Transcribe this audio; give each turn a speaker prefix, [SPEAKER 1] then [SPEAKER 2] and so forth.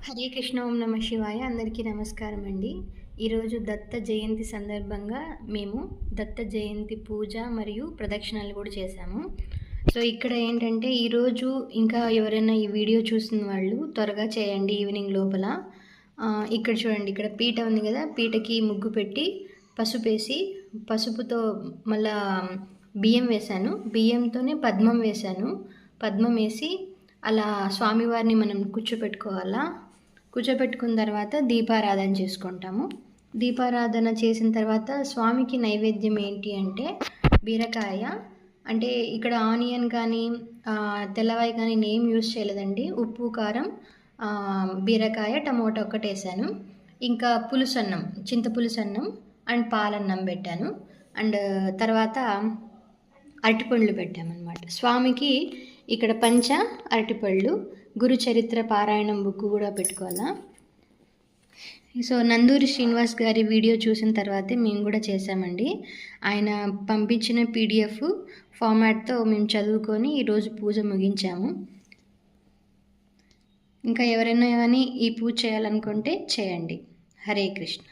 [SPEAKER 1] హరే కృష్ణ ఓం నమ శివాయ అందరికీ నమస్కారం అండి. ఈరోజు దత్త జయంతి సందర్భంగా మేము దత్త జయంతి పూజ మరియు ప్రదక్షిణలు కూడా చేశాము. సో ఇక్కడ ఏంటంటే ఈరోజు ఇంకా ఎవరైనా ఈ వీడియో చూసిన వాళ్ళు త్వరగా చేయండి ఈవినింగ్ లోపల. ఇక్కడ చూడండి, ఇక్కడ పీట ఉంది కదా, పీటకి ముగ్గు పెట్టి పసుపేసి పసుపుతో మళ్ళా బియ్యం వేశాను, బియ్యంతోనే పద్మం వేశాను. పద్మం వేసి అలా స్వామివారిని మనం కూర్చోపెట్టుకోవాలా. కూర్చోపెట్టుకున్న తర్వాత దీపారాధన చేసుకుంటాము. దీపారాధన చేసిన తర్వాత స్వామికి నైవేద్యం ఏంటి అంటే బీరకాయ, అంటే ఇక్కడ ఆనియన్ కానీ తెల్లవాయి కానీ నేమ్ యూస్ చేయలేదండి. ఉప్పు కారం, బీరకాయ, టమోటా ఒక్కటి వేసాను. ఇంకా పులుసన్నం, చింతపులుసన్నం అండ్ పాలన్నం పెట్టాను. అండ్ తర్వాత అరటిపండ్లు పెట్టామన్నమాట స్వామికి. ఇక్కడ పంచ అరటిపళ్ళు, గురు చరిత్ర పారాయణం బుక్ కూడా పెట్టుకోవాలా. సో నందూరి శ్రీనివాస్ గారి వీడియో చూసిన తర్వాతే మేము కూడా చేసామండి. ఆయన పంపించిన పీడిఎఫ్ ఫార్మాట్తో మేము చదువుకొని ఈరోజు పూజ ముగించాము. ఇంకా ఎవరైనా కానీ ఈ పూజ చేయాలనుకుంటే చేయండి. హరే కృష్ణ.